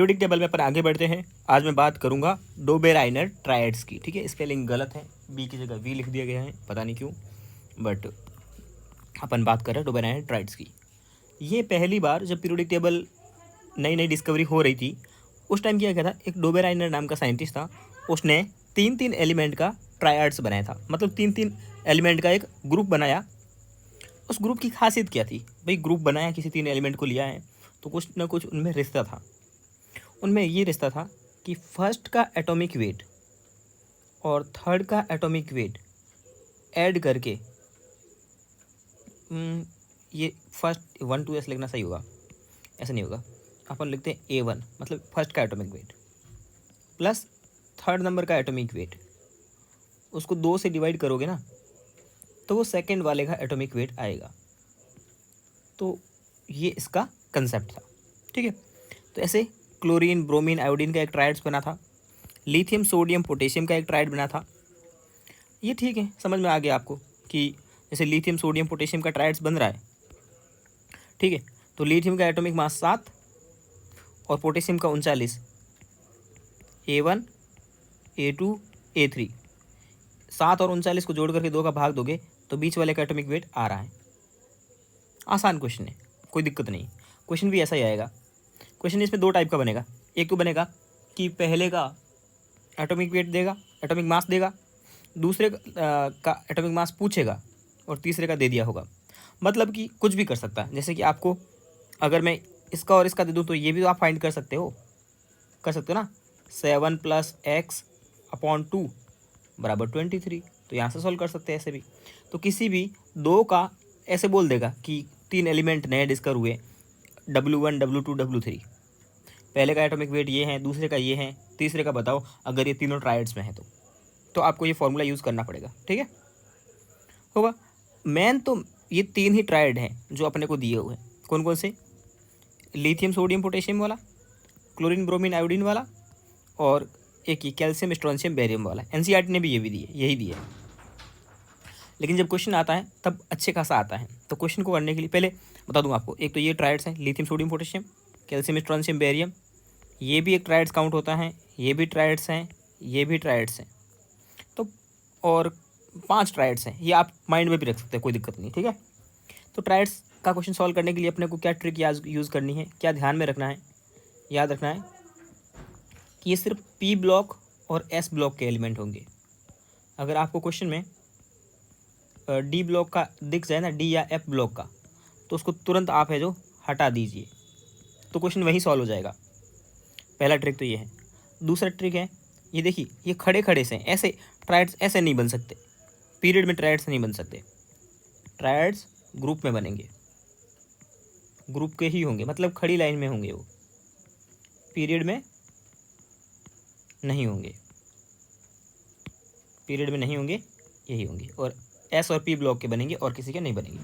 Periodic table में अपन आगे बढ़ते हैं। आज मैं बात करूंगा डोबेराइनर ट्रायड्स की। ठीक है, स्पेलिंग गलत है, बी की जगह वी लिख दिया गया है, पता नहीं क्यों, बट अपन बात कर रहे हैं डोबेराइनर ट्रायड्स की। ये पहली बार जब पीरियोडिक टेबल नई नई डिस्कवरी हो रही थी, उस टाइम किया गया था, एक डोबेराइनर नाम का साइंटिस्ट था, उसने 3-3 एलिमेंट का ट्रायड्स बनाया था। मतलब 3-3 एलिमेंट का एक ग्रुप बनाया। उस ग्रुप की खासियत क्या थी भाई? ग्रुप बनाया, किसी 3 एलिमेंट को लिया है, तो कुछ ना कुछ उनमें रिश्ता था। उनमें ये रिश्ता था कि फर्स्ट का एटॉमिक वेट और थर्ड का एटॉमिक वेट ऐड करके, ये फर्स्ट 1 2 ऐसे लिखना सही होगा, ऐसा नहीं होगा। अपन लिखते हैं A1, मतलब फर्स्ट का atomic weight plus third number का एटॉमिक वेट, उसको 2 से डिवाइड करोगे ना, तो वो सेकंड वाले का एटॉमिक वेट आएगा। तो ये इसका कंसेप्ट था। ठीक है, तो ऐसे क्लोरीन, ब्रोमीन, आयोडीन का एक ट्रायड्स बना था। लिथियम, सोडियम, पोटेशियम का एक ट्रायड बना था। ये ठीक है, समझ में आ गया आपको कि जैसे लिथियम, सोडियम, पोटेशियम का ट्रायड्स बन रहा है। ठीक है, तो लिथियम का एटॉमिक मास 7 और पोटेशियम का 39, A1, A2, A3, 7 और 39 को जोड़ करके 2 का भाग दोगे तो बीच वाले का एटॉमिक वेट आ रहा है। आसान क्वेश्चन है, कोई दिक्कत नहीं। क्वेश्चन भी ऐसा ही आएगा। क्वेश्चन इसमें 2 टाइप का बनेगा। एक तो बनेगा कि पहले का एटॉमिक वेट देगा, एटॉमिक मास देगा, दूसरे का एटॉमिक मास पूछेगा और तीसरे का दे दिया होगा। मतलब कि कुछ भी कर सकता है। जैसे कि आपको अगर मैं इसका और इसका दे दूँ तो ये भी तो आप फाइंड कर सकते हो ना। 7 + x/2 बराबर 23, तो यहाँ से सॉल्व कर सकते हैं ऐसे भी। तो किसी भी 2 का ऐसे बोल देगा कि 3 एलिमेंट नए डिस्कवर हुए, W1, W2, W3, पहले का एटॉमिक वेट ये है, दूसरे का ये है, तीसरे का बताओ अगर ये तीनों ट्रायड्स में है तो आपको ये फॉर्मूला यूज़ करना पड़ेगा। ठीक है, होगा। मेन तो ये 3 ही ट्रायड हैं जो अपने को दिए हुए हैं। कौन कौन से? लिथियम, सोडियम, पोटेशियम वाला, क्लोरीन, ब्रोमीन, आयोडीन वाला, और एक ये कैल्शियम, स्ट्रोंशियम, बेरियम वाला। एनसीईआरटी ने भी ये भी दिए, यही दिए। लेकिन जब क्वेश्चन आता है तब अच्छे खासा आता है। तो क्वेश्चन को करने के लिए पहले बता दूं आपको, एक तो ये ट्रायड्स हैं, lithium, sodium, potassium, calcium, strontium, barium, ये भी एक ट्रायड्स काउंट होता है, ये भी ट्रायड्स हैं, ये भी ट्रायड्स हैं। तो और 5 ट्रायड्स हैं, ये आप माइंड में भी रख सकते हैं, कोई दिक्कत नहीं। ठीक है, तो ट्रायड्स का क्वेश्चन सॉल्व करने के लिए अपने को क्या ट्रिक यूज़ करनी है, क्या ध्यान में रखना है, याद रखना है कि ये सिर्फ P ब्लॉक और S ब्लॉक के एलिमेंट होंगे। अगर आपको क्वेश्चन में D ब्लॉक का दिख जाए ना, D या F ब्लॉक का, तो उसको तुरंत आप है जो हटा दीजिए, तो क्वेश्चन वहीं सॉल्व हो जाएगा। पहला ट्रिक तो ये है। दूसरा ट्रिक है, ये देखिए, ये खड़े खड़े से ऐसे ट्रायड्स ऐसे नहीं बन सकते, पीरियड में ट्रायड्स नहीं बन सकते। ट्रायड्स ग्रुप में बनेंगे, ग्रुप के ही होंगे, मतलब खड़ी लाइन में होंगे, वो पीरियड में नहीं होंगे, पीरियड में नहीं होंगे, यही होंगे। और S और P ब्लॉक के बनेंगे और किसी के नहीं बनेंगे।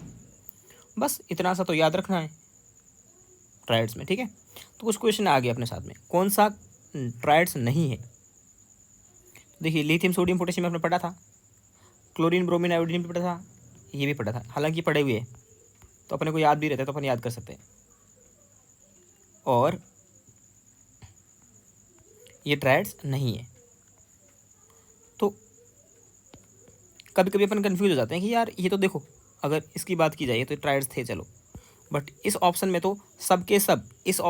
बस इतना सा तो याद रखना है ट्रायड्स में। ठीक है, तो कुछ क्वेश्चन आ गए अपने साथ में, कौन सा ट्रायड्स नहीं है। देखिए, लिथियम, सोडियम, पोटेशियम आपने पढ़ा था, क्लोरीन, ब्रोमीन, आयोडीन भी पढ़ा था, ये भी पढ़ा था। हालांकि पढ़े हुए हैं तो अपने को याद भी रहता है, तो अपन याद कर सकते हैं। और ये ट्रायड्स नहीं है। तो कभी कभी अपन कंफ्यूज हो जाते हैं कि यार ये तो देखो, अगर इसकी बात की जाए तो ट्रायड्स थे, चलो, बट इस ऑप्शन में तो सब के सब इस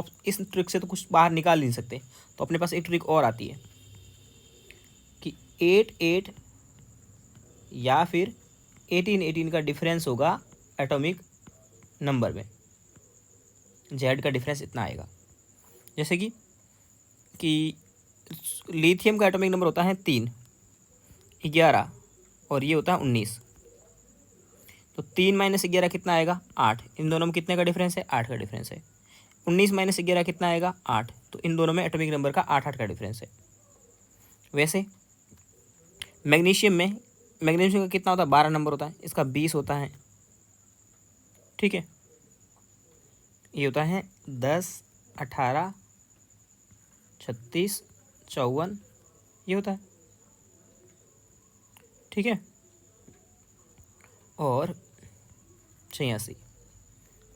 ट्रिक से तो कुछ बाहर निकाल नहीं सकते। तो अपने पास एक ट्रिक और आती है कि 8-8 या फिर 18-18 का डिफरेंस होगा एटॉमिक नंबर में। जेड का डिफरेंस इतना आएगा। जैसे कि लिथियम का एटॉमिक नंबर होता है 3, 11 और ये होता है 19। तो 3 - 11 कितना आएगा? 8। इन दोनों में कितने का डिफरेंस है? 8 का डिफरेंस है। 19 - 11 कितना आएगा? 8। तो इन दोनों में एटॉमिक नंबर का 8-8 का डिफरेंस है। वैसे मैग्नीशियम का कितना होता है? 12 नंबर होता है, इसका 20 होता है। ठीक है, ये होता है 10, 18, 36, 54, ये होता है। ठीक है, और 86,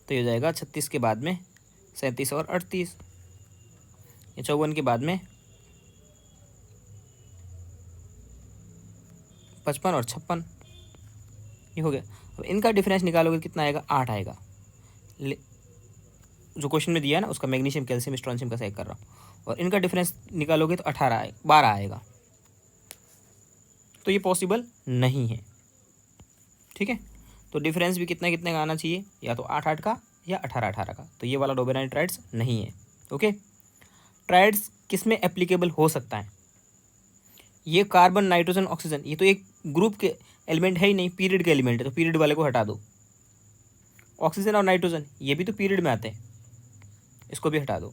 तो ये हो जाएगा 36 के बाद में 37 और 38। ये 54 के बाद में 55 और 56, ये हो गया। अब इनका डिफरेंस निकालोगे कितना आएगा, 8 आएगा। जो क्वेश्चन में दिया है ना उसका मैग्नीशियम कैल्शियम स्ट्रोंशियम का चेक कर रहा हूँ, और इनका डिफरेंस निकालोगे तो 18 आएगा, 12 आएगा। तो ये पॉसिबल नहीं है, ठीक है। तो डिफरेंस भी कितना कितने का आना चाहिए, या तो 8-8 का या 18-18 का। तो ये वाला डोबेराइन ट्राइड्स नहीं है, ओके। ट्राइड्स किस में एप्लीकेबल हो सकता है, ये कार्बन नाइट्रोजन ऑक्सीजन, ये तो एक ग्रुप के एलिमेंट है ही नहीं, पीरियड के एलिमेंट है, तो पीरियड वाले को हटा दो। ऑक्सीजन और नाइट्रोजन ये भी तो पीरियड में आते हैं, इसको भी हटा दो।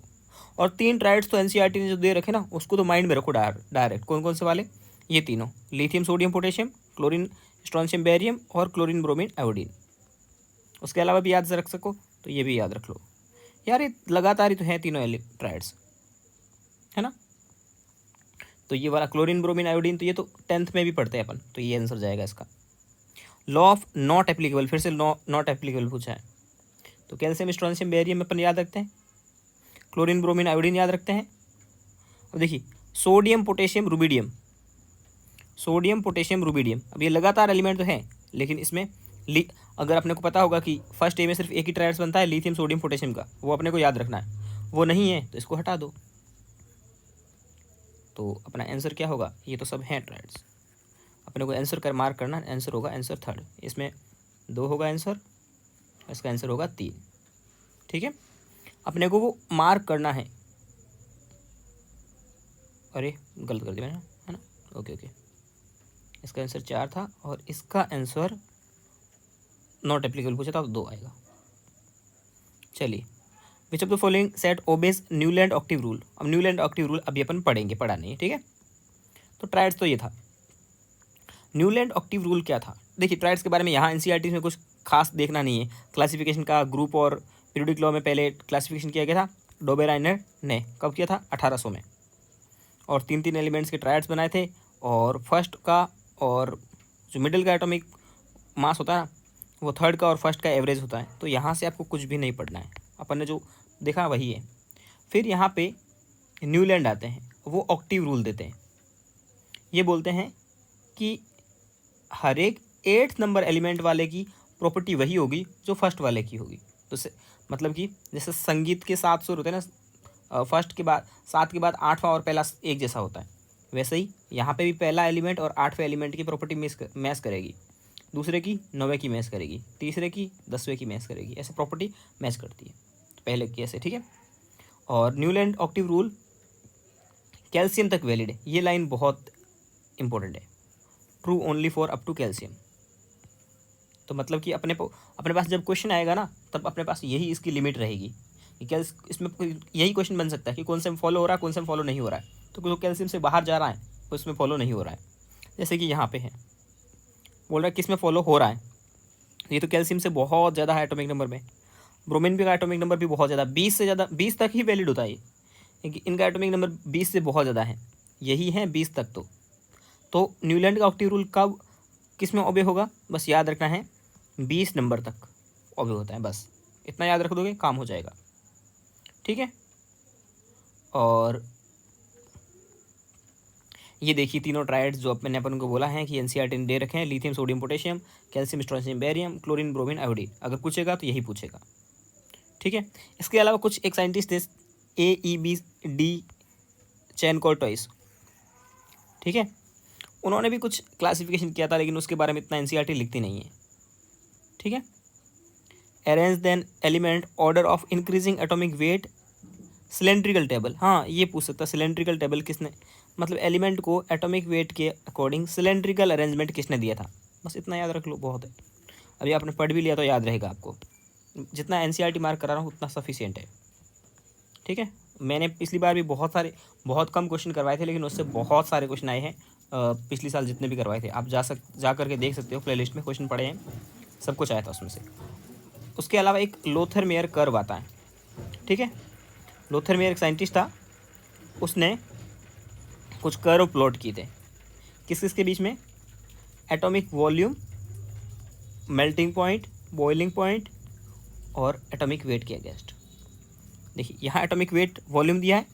और 3 ट्राइड्स तो एनसीईआरटी ने जो दे रखे ना, उसको तो माइंड में रखो डायरेक्ट। कौन कौन से वाले, ये तीनों, lithium sodium potassium, chlorine strontium barium और क्लोरीन ब्रोमीन आयोडीन। उसके अलावा भी याद से रख सको तो ये भी याद रख लो यार, ये लगातार ही तो है तीनों ट्राइड्स, है ना। तो ये वाला क्लोरीन ब्रोमीन आयोडीन, तो ये तो 10th में भी पढ़ते हैं अपन, तो ये आंसर जाएगा इसका। लॉ ऑफ नॉट एप्लीकेबल, फिर से नॉट एप्लीकेबल पूछा है, तो कैल्शियम स्ट्रोंशियम बेरियम अपन याद रखते हैं, क्लोरीन ब्रोमीन आयोडीन याद रखते हैं। अब देखिए sodium potassium rubidium, sodium potassium rubidium, अब ये लगातार एलिमेंट तो है, लेकिन इसमें अगर अपने को पता होगा कि फर्स्ट ए में सिर्फ एक ही ट्राइड्स बनता है लिथियम सोडियम पोटेशियम का, वो अपने को याद रखना है, वो नहीं है तो इसको हटा दो। तो अपना आंसर क्या होगा, ये तो सब हैं ट्राइड्स, अपने को आंसर कर मार्क करना, आंसर होगा आंसर 3, इसमें 2 होगा आंसर, इसका आंसर होगा 3, ठीक है। अपने को वो मार्क करना है, अरे गलत कर दिया मैंने, है ना, ओके, इसका आंसर 4 था और इसका आंसर नॉट एप्लीकेबल पूछा था तो 2 आएगा। चलिए, which of the following set obeys Newland octave rule. अब न्यूलैंड ऑक्टिव रूल अभी अपन पढ़ेंगे, पढ़ा नहीं है, ठीक है। तो ट्राइड्स तो ये था, न्यूलैंड ऑक्टिव रूल क्या था। देखिए ट्राइड्स के बारे में यहाँ एनसीईआरटी में कुछ खास देखना नहीं है, क्लासिफिकेशन का ग्रुप और पीरियोडिक लॉ में पहले क्लासिफिकेशन किया गया था, डोबेराइन ने कब किया था, 1800 में, और 3 एलिमेंट्स के ट्राइड्स बनाए थे, और फर्स्ट का और जो मिडिल का एटॉमिक मास होता है ना, वो थर्ड का और फर्स्ट का एवरेज होता है। तो यहाँ से आपको कुछ भी नहीं पढ़ना है, अपन ने जो देखा वही है। फिर यहाँ पे न्यूलैंड आते हैं, वो ऑक्टिव रूल देते हैं, ये बोलते हैं कि हर एक 8th नंबर एलिमेंट वाले की प्रॉपर्टी वही होगी जो फर्स्ट वाले की होगी। तो मतलब कि जैसे संगीत के 7 सुर होते हैं ना, फर्स्ट के बाद 7 के बाद 8वां और पहला एक जैसा होता है, वैसे ही यहाँ पे भी पहला एलिमेंट और 8वें एलिमेंट की प्रॉपर्टी मैच करेगी, दूसरे की 9वें की मैच करेगी, तीसरे की 10वें की मैच करेगी, ऐसे प्रॉपर्टी मैच करती है, तो पहले की ऐसे, ठीक है। और न्यूलैंड ऑक्टिव रूल कैल्शियम तक वैलिड है, ये लाइन बहुत इंपॉर्टेंट है, true only for up to calcium. तो मतलब कि अपने पास जब क्वेश्चन आएगा ना, तब अपने पास यही इसकी लिमिट रहेगी कि क्या इसमें यही क्वेश्चन बन सकता है कि कौन से में फॉलो हो रहा है, कौन से में फॉलो नहीं हो रहा है। तो जो कैल्शियम से बाहर जा रहा है उसमें फॉलो नहीं हो रहा है, जैसे कि यहाँ पे है, बोल रहा है किस में फॉलो हो रहा है, ये तो कैल्शियम से बहुत ज़्यादा है एटॉमिक नंबर में, ब्रोमीन भी का एटॉमिक नंबर भी बहुत ज़्यादा, 20 से ज़्यादा, 20 तक ही वैलिड होता है ये, क्योंकि इनका एटॉमिक नंबर 20 से बहुत ज़्यादा है, यही है 20 तक। तो न्यूलैंड का ऑक्टिव रूल कब किस में ओबे होगा, बस याद रखना है 20 नंबर तक ओबे होता है, बस इतना याद रख दोगे काम हो जाएगा, ठीक है। और ये देखिए तीनों ट्राइड्स जो मैंने अपन को बोला है कि एनसीईआरटी ने दे रखे हैं, lithium sodium potassium, calcium strontium barium, chlorine bromine iodine, अगर पूछेगा तो यही पूछेगा, ठीक है। इसके अलावा कुछ एक साइंटिस्ट थे AEBD चैन कोर्टोइस, ठीक है, उन्होंने भी कुछ क्लासिफिकेशन किया था, लेकिन उसके बारे में इतना एनसीईआरटी लिखती नहीं है, ठीक है। Arrange then element order of increasing atomic weight cylindrical table, हाँ ये पूछ सकता है सिलेंड्रिकल टेबल किसने, मतलब एलिमेंट को एटॉमिक वेट के अकॉर्डिंग सिलेंड्रिकल अरेंजमेंट किसने दिया था, बस इतना याद रख लो, बहुत है। अभी आपने पढ़ भी लिया तो याद रहेगा आपको, जितना एनसीईआरटी मार्क करा रहा हूँ उतना सफिशिएंट है, ठीक है। मैंने पिछली बार भी बहुत कम क्वेश्चन करवाए थे, लेकिन उससे बहुत सारे क्वेश्चन आए हैं, पिछले साल जितने भी करवाए थे, आप जा करके देख सकते हो, प्लेलिस्ट में क्वेश्चन पढ़े हैं, सब कुछ आया था उसमें से। उसके अलावा एक लोथर मेयर कर्व आता है, ठीक है। लोथर मेयर एक साइंटिस्ट था, उसने कुछ कर्व प्लॉट किए थे, किस किस के बीच में, atomic volume, melting point, boiling point और एटॉमिक वेट के अगेंस्ट। देखिए यहाँ एटॉमिक वेट वॉल्यूम दिया है,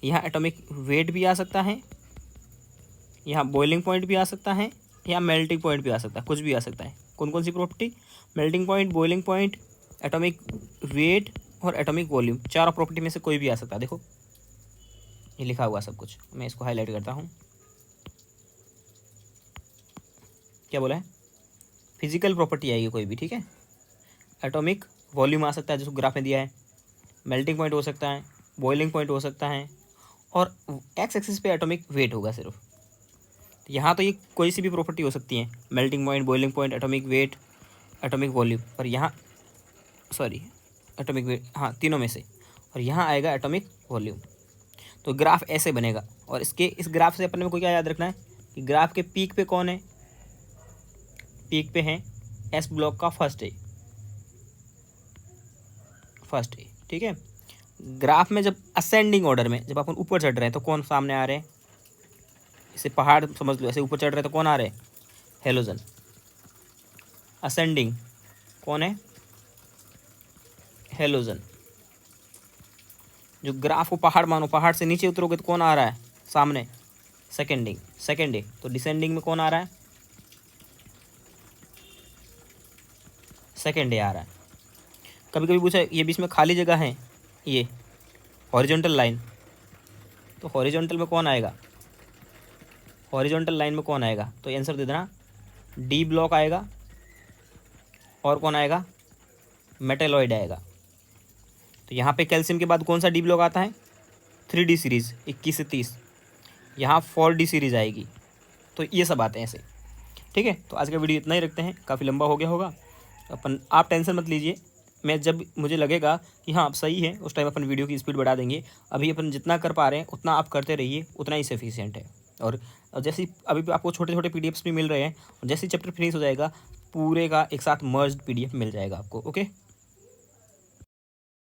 यहाँ एटॉमिक वेट भी आ सकता है, यहाँ बॉइलिंग पॉइंट भी आ सकता है, यहाँ मेल्टिंग पॉइंट भी आ सकता है, कुछ भी आ सकता है। कौन कौन सी property? Melting point, boiling point, atomic weight और एटॉमिक वॉल्यूम, चारों प्रॉपर्टी में से कोई भी आ सकता है। देखो ये लिखा हुआ सब कुछ, मैं इसको हाईलाइट करता हूँ। क्या बोला है? फिजिकल प्रॉपर्टी आएगी कोई भी, ठीक है। एटॉमिक वॉल्यूम आ सकता है जिसको ग्राफ में दिया है, मेल्टिंग पॉइंट हो सकता है, बॉइलिंग पॉइंट हो सकता है, और एक्स एक्सिस पे एटॉमिक वेट होगा सिर्फ। यहाँ तो ये कोई सी भी प्रॉपर्टी हो सकती है, melting point, boiling point, atomic wait, atomic volume, पर यहाँ सॉरी एटॉमिक वेट, हाँ तीनों में से, और यहाँ आएगा एटॉमिक वॉल्यूम। तो ग्राफ ऐसे बनेगा। और इस ग्राफ से अपने को क्या याद रखना है कि ग्राफ के पीक पे कौन है? पीक पे है एस ब्लॉक का फर्स्ट ए, ठीक है। ग्राफ में जब असेंडिंग ऑर्डर में जब अपन ऊपर चढ़ रहे हैं तो कौन सामने आ रहे हैं? इसे पहाड़ समझ लो, ऐसे ऊपर चढ़ रहे हैं तो कौन आ रहे हैं? हेलोजन। असेंडिंग कौन है? हेलोजन। जो ग्राफ को पहाड़ मानो, पहाड़ से नीचे उतरोगे तो कौन आ रहा है सामने? सेकेंड ए। तो डिसेंडिंग में कौन आ रहा है? सेकेंड ए आ रहा है। कभी कभी पूछा ये बीच में खाली जगह है, ये हॉरिजॉन्टल लाइन, तो हॉरिजॉन्टल में कौन आएगा? हॉरिजॉन्टल लाइन में कौन आएगा? तो आंसर दे देना, डी ब्लॉक आएगा। और कौन आएगा? मेटेलॉइड आएगा। तो यहाँ पे कैल्शियम के बाद कौन सा डी ब्लॉक आता है? 3D सीरीज़ 21 से 30। यहाँ 4D सीरीज़ आएगी। तो ये सब आते हैं ऐसे, ठीक है। तो आज का वीडियो इतना ही रखते हैं, काफ़ी लंबा हो गया होगा। आप टेंशन मत लीजिए, मैं जब मुझे लगेगा कि हाँ अब सही है उस टाइम अपन वीडियो की स्पीड बढ़ा देंगे। अभी अपन जितना कर पा रहे हैं उतना आप करते रहिए, उतना ही सफिशिएंट है। और जैसे अभी भी आपको छोटे छोटे PDFs भी मिल रहे हैं, और जैसे चैप्टर फिनिश हो जाएगा पूरे का एक साथ मर्ज्ड PDF मिल जाएगा आपको। ओके।